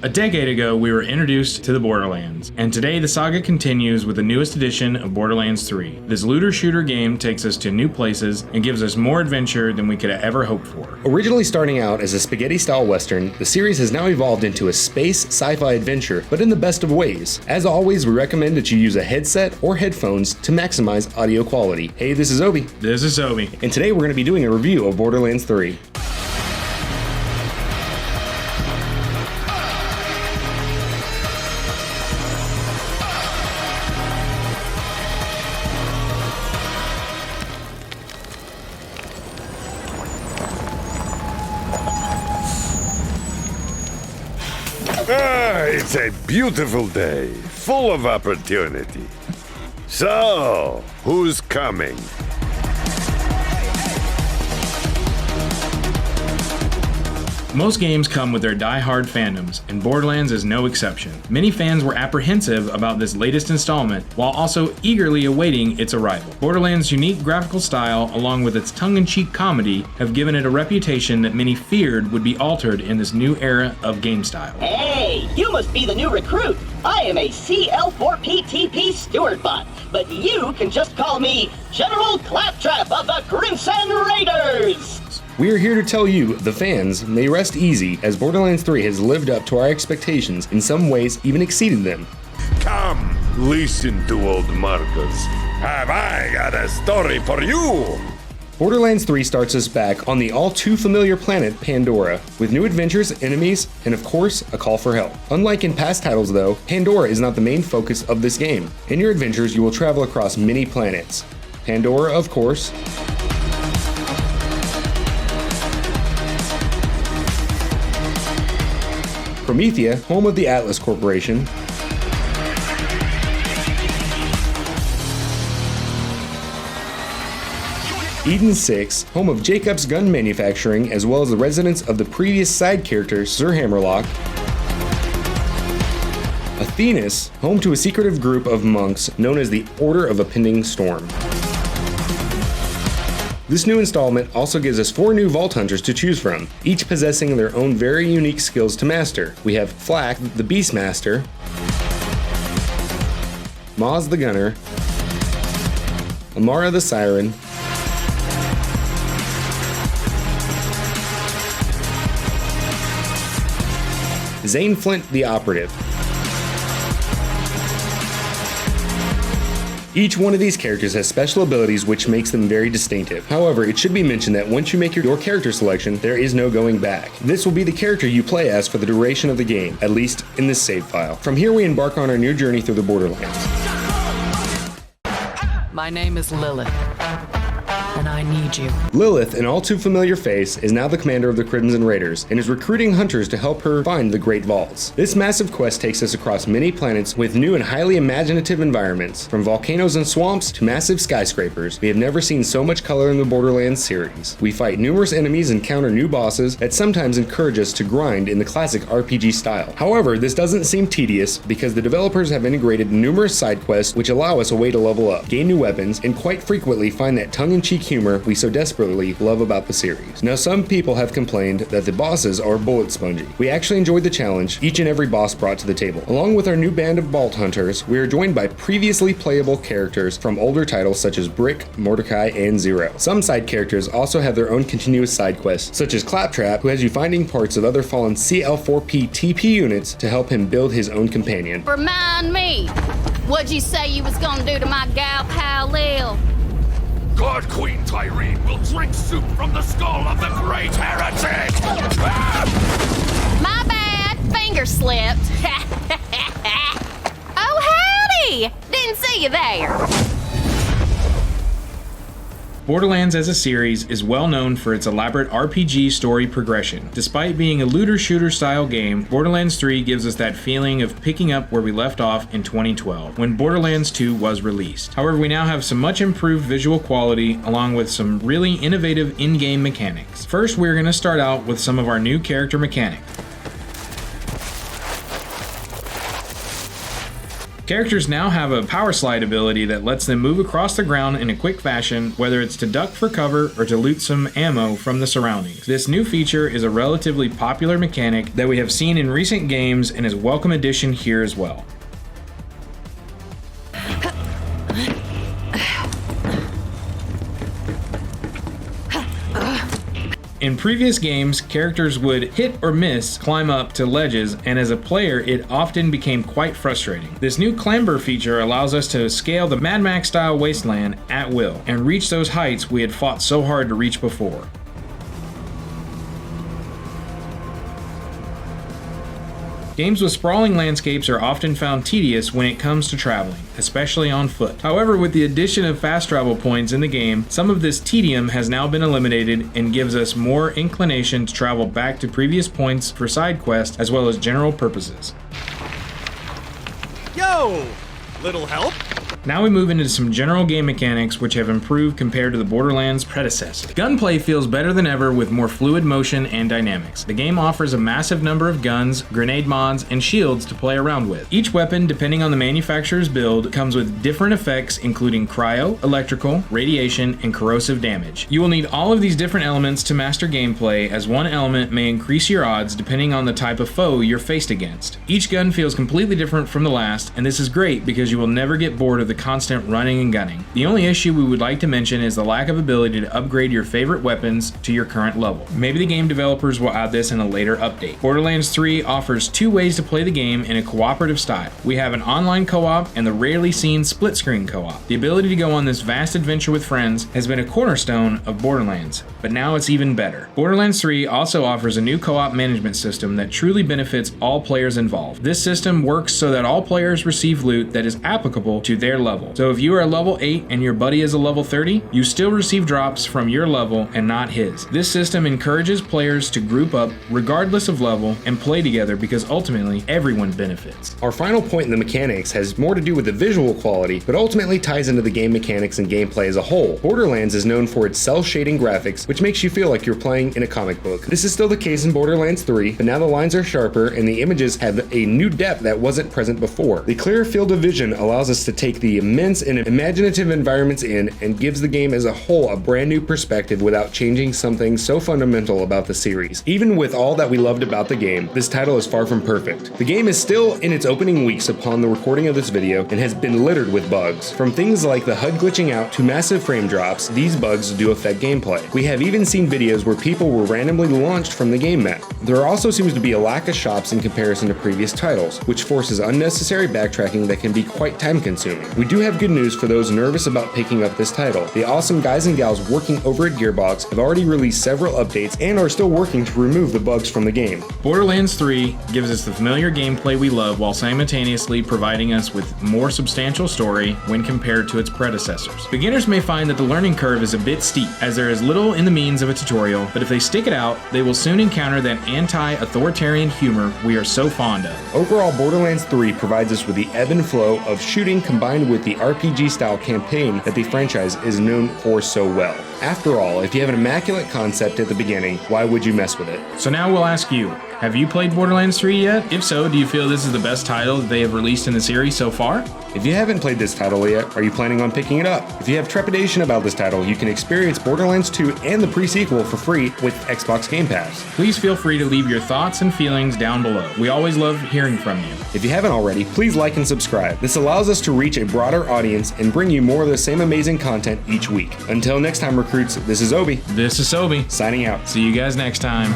A decade ago, we were introduced to the Borderlands, and today the saga continues with the newest edition of Borderlands 3. This looter-shooter game takes us to new places and gives us more adventure than we could have ever hoped for. Originally starting out as a spaghetti-style western, the series has now evolved into a space sci-fi adventure, but in the best of ways. As always, we recommend that you use a headset or headphones to maximize audio quality. Hey, this is Obi. This is Obi. And today we're going to be doing a review of Borderlands 3. It's a beautiful day, full of opportunity. So, who's coming? Most games come with their die-hard fandoms, and Borderlands is no exception. Many fans were apprehensive about this latest installment, while also eagerly awaiting its arrival. Borderlands' unique graphical style, along with its tongue-in-cheek comedy, have given it a reputation that many feared would be altered in this new era of game style. Hey, you must be the new recruit. I am a CL4PTP steward bot, but you can just call me General Claptrap of the Crimson Raiders! We are here to tell you, the fans, may rest easy, as Borderlands 3 has lived up to our expectations, in some ways even exceeded them. Come, listen to old Marcus. Have I got a story for you? Borderlands 3 starts us back on the all-too-familiar planet Pandora, with new adventures, enemies, and of course, a call for help. Unlike in past titles though, Pandora is not the main focus of this game. In your adventures, you will travel across many planets. Pandora, of course, Promethea, home of the Atlas Corporation, Eden 6, home of Jacob's gun manufacturing, as well as the residence of the previous side character, Sir Hammerlock, Athenas, home to a secretive group of monks known as the Order of a Pending Storm. This new installment also gives us 4 new Vault Hunters to choose from, each possessing their own very unique skills to master. We have Flak, the Beastmaster, Maz the Gunner, Amara the Siren, Zane Flint the Operative. Each one of these characters has special abilities which makes them very distinctive. However, it should be mentioned that once you make your character selection, there is no going back. This will be the character you play as for the duration of the game, at least in this save file. From here we embark on our new journey through the Borderlands. My name is Lilith, and I need you. Lilith, an all-too-familiar face, is now the commander of the Crimson Raiders and is recruiting hunters to help her find the Great Vaults. This massive quest takes us across many planets with new and highly imaginative environments, from volcanoes and swamps to massive skyscrapers. We have never seen so much color in the Borderlands series. We fight numerous enemies and counter new bosses that sometimes encourage us to grind in the classic RPG style. However, this doesn't seem tedious because the developers have integrated numerous side quests which allow us a way to level up, gain new weapons, and quite frequently find that tongue-in-cheek humor we so desperately love about the series. Now, some people have complained that the bosses are bullet spongy. We actually enjoyed the challenge each and every boss brought to the table. Along with our new band of Vault Hunters, we are joined by previously playable characters from older titles such as Brick, Mordecai, and Zero. Some side characters also have their own continuous side quests, such as Claptrap, who has you finding parts of other fallen CL4P TP units to help him build his own companion. Remind me, what'd you say you was gonna do to my gal pal Lil? God Queen Tyreen will drink soup from the skull of the great heretic! My bad, finger slipped. Oh, howdy! Didn't see you there. Borderlands as a series is well known for its elaborate RPG story progression. Despite being a looter-shooter style game, Borderlands 3 gives us that feeling of picking up where we left off in 2012, when Borderlands 2 was released. However, we now have some much improved visual quality, along with some really innovative in-game mechanics. First, we're going to start out with some of our new character mechanics. Characters now have a power slide ability that lets them move across the ground in a quick fashion, whether it's to duck for cover or to loot some ammo from the surroundings. This new feature is a relatively popular mechanic that we have seen in recent games and is a welcome addition here as well. In previous games, characters would hit or miss climb up to ledges, and as a player, it often became quite frustrating. This new clamber feature allows us to scale the Mad Max style wasteland at will and reach those heights we had fought so hard to reach before. Games with sprawling landscapes are often found tedious when it comes to traveling, especially on foot. However, with the addition of fast travel points in the game, some of this tedium has now been eliminated and gives us more inclination to travel back to previous points for side quests as well as general purposes. Yo! Little help? Now we move into some general game mechanics which have improved compared to the Borderlands predecessor. Gunplay feels better than ever with more fluid motion and dynamics. The game offers a massive number of guns, grenade mods, and shields to play around with. Each weapon, depending on the manufacturer's build, comes with different effects including cryo, electrical, radiation, and corrosive damage. You will need all of these different elements to master gameplay, as one element may increase your odds depending on the type of foe you're faced against. Each gun feels completely different from the last, and this is great because you will never get bored of the constant running and gunning. The only issue we would like to mention is the lack of ability to upgrade your favorite weapons to your current level. Maybe the game developers will add this in a later update. Borderlands 3 offers 2 ways to play the game in a cooperative style. We have an online co-op and the rarely seen split screen co-op. The ability to go on this vast adventure with friends has been a cornerstone of Borderlands, but now it's even better. Borderlands 3 also offers a new co-op management system that truly benefits all players involved. This system works so that all players receive loot that is applicable to their level. So if you are a level 8 and your buddy is a level 30, you still receive drops from your level and not his. This system encourages players to group up regardless of level and play together because ultimately everyone benefits. Our final point in the mechanics has more to do with the visual quality, but ultimately ties into the game mechanics and gameplay as a whole. Borderlands is known for its cell shading graphics, which makes you feel like you're playing in a comic book. This is still the case in Borderlands 3, but now the lines are sharper and the images have a new depth that wasn't present before. The clearer field of vision allows us to take the immense and imaginative environments in and gives the game as a whole a brand new perspective without changing something so fundamental about the series. Even with all that we loved about the game, this title is far from perfect. The game is still in its opening weeks upon the recording of this video and has been littered with bugs. From things like the HUD glitching out to massive frame drops, these bugs do affect gameplay. We have even seen videos where people were randomly launched from the game map. There also seems to be a lack of shops in comparison to previous titles, which forces unnecessary backtracking that can be quite time consuming. We do have good news for those nervous about picking up this title. The awesome guys and gals working over at Gearbox have already released several updates and are still working to remove the bugs from the game. Borderlands 3 gives us the familiar gameplay we love while simultaneously providing us with more substantial story when compared to its predecessors. Beginners may find that the learning curve is a bit steep, as there is little in the means of a tutorial, but if they stick it out, they will soon encounter that anti-authoritarian humor we are so fond of. Overall, Borderlands 3 provides us with the ebb and flow of shooting combined with the RPG-style campaign that the franchise is known for so well. After all, if you have an immaculate concept at the beginning, why would you mess with it? So now we'll ask you, have you played Borderlands 3 yet? If so, do you feel this is the best title that they have released in the series so far? If you haven't played this title yet, are you planning on picking it up? If you have trepidation about this title, you can experience Borderlands 2 and the pre-sequel for free with Xbox Game Pass. Please feel free to leave your thoughts and feelings down below. We always love hearing from you. If you haven't already, please like and subscribe. This allows us to reach a broader audience and bring you more of the same amazing content each week. Until next time, recruits, this is Obi. This is Sobi. Signing out. See you guys next time.